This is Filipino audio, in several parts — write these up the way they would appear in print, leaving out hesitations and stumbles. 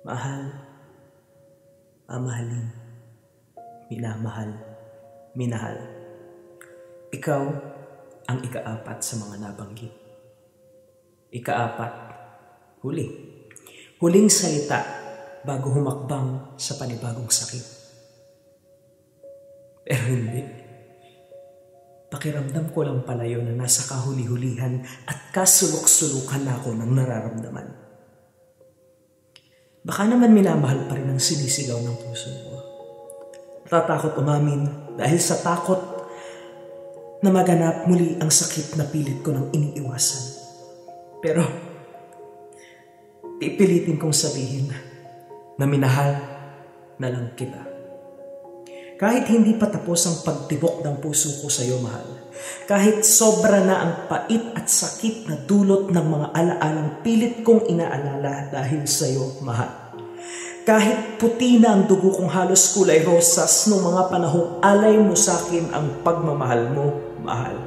Mahal, mamahalin, minamahal, minahal. Ikaw ang ika-4 sa mga nabanggit. Ika-4, huli. Huling salita bago humakbang sa panibagong sakit. Pero hindi. Pakiramdam ko lang pala yun na nasa kahuli-hulihan at kasulok-sulukan ako ng nararamdaman. Baka naman minamahal pa rin ang sinisigaw ng puso ko. Natatakot umamin dahil sa takot na maganap muli ang sakit na pilit ko nang iniiwasan. Pero pipilitin kong sabihin na minahal na lang kita. Kahit hindi pa tapos ang pagtibok ng puso ko sa iyo, mahal. Kahit sobra na ang pait at sakit na dulot ng mga alaalang pilit kong inaalala dahil sa iyo, mahal. Kahit puti na ang dugo kong halos kulay rosas nung mga panahong alay mo sa akin ang pagmamahal mo, mahal.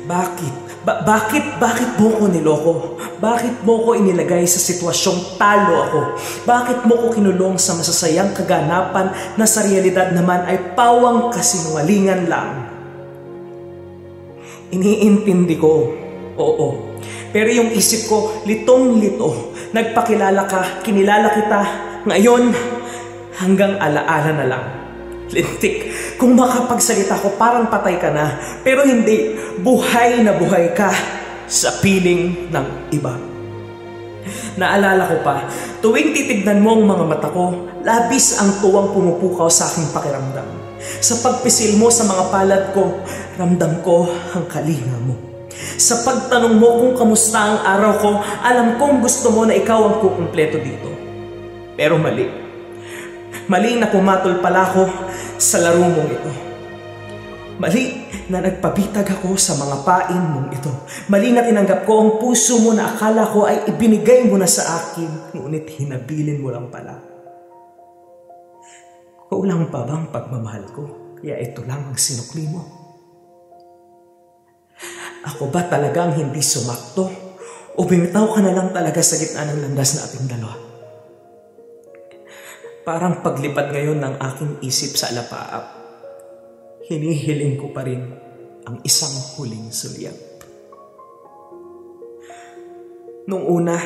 Bakit mo ko niloko? Bakit mo ko inilagay sa sitwasyong talo ako? Bakit mo ko kinulong sa masasayang kaganapan na sa realidad naman ay pawang kasinungalingan lang? Iniintindi ko, oo. Pero yung isip ko, litong-lito. Nagpakilala ka, kinilala kita. Ngayon, hanggang alaala na lang. Lintik, kung makapagsalita ko parang patay ka na. Pero hindi, buhay na buhay ka sa piling ng iba. Naalala ko pa, tuwing titignan mo ang mga mata ko, labis ang tuwang pumupukaw sa aking pakiramdam. Sa pagpisil mo sa mga palad ko, ramdam ko ang kalinga mo. Sa pagtanong mo kung kamusta ang araw ko, alam kong gusto mo na ikaw ang kukumpleto dito. Pero mali. Mali na pumatol pala ako sa laro mong ito. Mali na nagpabitag ako sa mga pain mong ito. Mali na tinanggap ko ang puso mo na akala ko ay ibinigay mo na sa akin, ngunit hinabilin mo lang pala. Kulang pa bang pagmamahal ko? Kaya ito lang ang sinukli mo. Ako ba talagang hindi sumakto? O bumitaw ka na lang talaga sa gitna ng landas na ating dalawa? Parang paglipad ngayon ng aking isip sa alapaap, hinihiling ko pa rin ang isang huling sulyap. Nung una,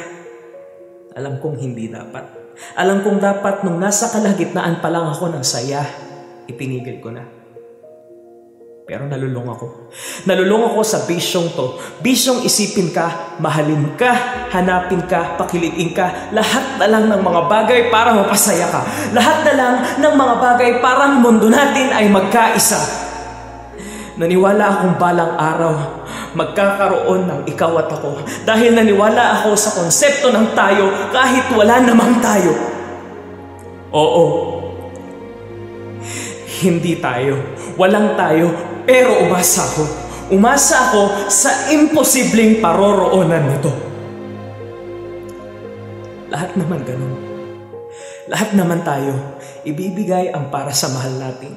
alam kong hindi dapat. Alam kong dapat nung nasa kalagitnaan pa lang ako ng saya, itinigil ko na. Pero nalulung ako. Nalulung ako sa bisyong to. Bisyong isipin ka, mahalin ka, hanapin ka, pakilitin ka. Lahat na lang ng mga bagay para mapasaya ka. Lahat na lang ng mga bagay para ang mundo natin ay magkaisa. Naniwala akong balang araw magkakaroon ng ikaw at ako. Dahil naniwala ako sa konsepto ng tayo kahit wala namang tayo. Oo. Hindi tayo. Walang tayo. Pero umasa ako. Umasa ako sa imposibleng paroroonan nito. Lahat naman ganun. Lahat naman tayo, ibibigay ang para sa mahal natin.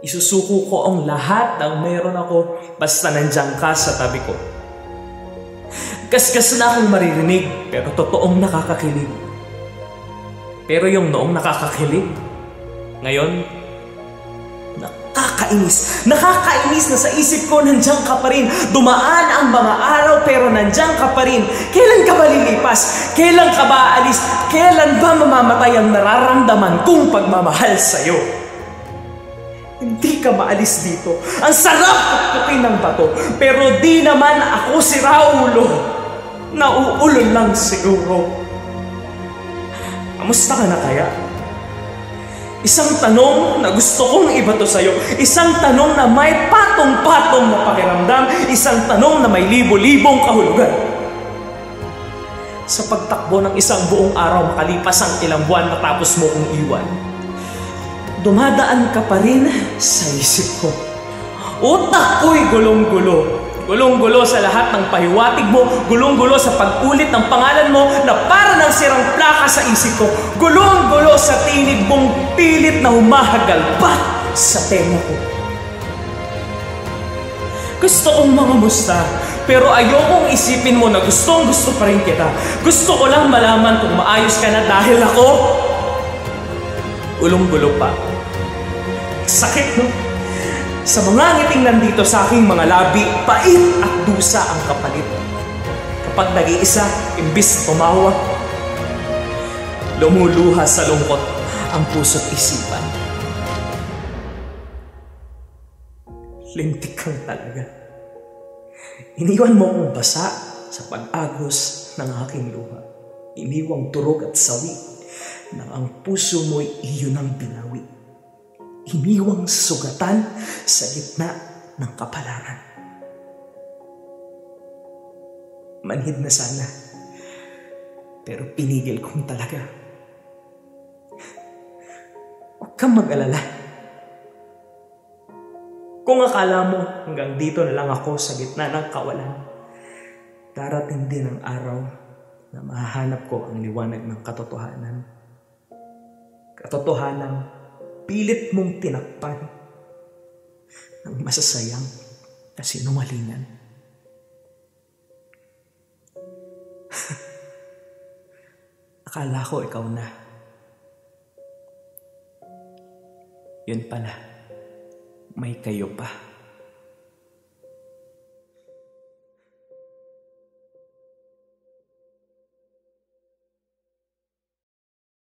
Isusuko ko ang lahat ng mayroon ako basta nandiyan ka sa tabi ko. Kaskas na akong maririnig pero totoong nakakakilig. Pero yung noong nakakakilig, ngayon, Nakakainis na sa isip ko, nandiyan ka pa rin. Dumaan ang mga araw pero nandiyan ka pa rin. Kailan ka ba lilipas? Kailan ka ba aalis? Kailan ba mamamatay ang nararamdaman kong pagmamahal sa'yo? Hindi ka maalis dito. Ang sarap putpukin ng bato. Pero di naman ako si Raulo. Nauulo lang siguro. Kamusta ka na kaya? Isang tanong na gusto kong ibato sa'yo. Isang tanong na may patong-patong na pakiramdam. Isang tanong na may libo-libong kahulugan. Sa pagtakbo ng isang buong araw makalipas ang ilang buwan matapos mo kong iwan, dumadaan ka pa rin sa isip ko. Utak ko'y gulong-gulo. Gulong-gulo sa lahat ng pahiwatig mo, gulong-gulo sa pag-ulit ng pangalan mo na para ng sirang plaka sa isip ko, gulong-gulo sa tinig mong pilit na humahagalbat sa tenga ko. Gusto kong mangamusta, Pero ayokong isipin mo na gustong gusto pa rin kita. Gusto ko lang malaman kung maayos ka na dahil ako gulong-gulo pa. Sakit, no? Sa mga ngiting nandito sa aking mga labi, pait at dusa ang kapalit. Kapag nag-iisa, imbis tumawa, lumuluha sa lungkot ang puso't isipan. Lintik kang talaga. Iniwan mo akong basa sa pag-agos ng aking luha. Iniwang turog at sawi na ang puso mo'y iyon ang binawi. Iniwang sugatan sa gitna ng kapalaran. Manhid na sana, pero pinigil kong talaga. Huwag kang mag-alala. Kung akala mo hanggang dito na lang ako sa gitna ng kawalan, darating din ang araw na mahahanap ko ang liwanag ng katotohanan. Katotohanan, pilit mong tinakpan ng masasayang na sinungalingan. Akala ko ikaw na. Yun pala, may kayo pa.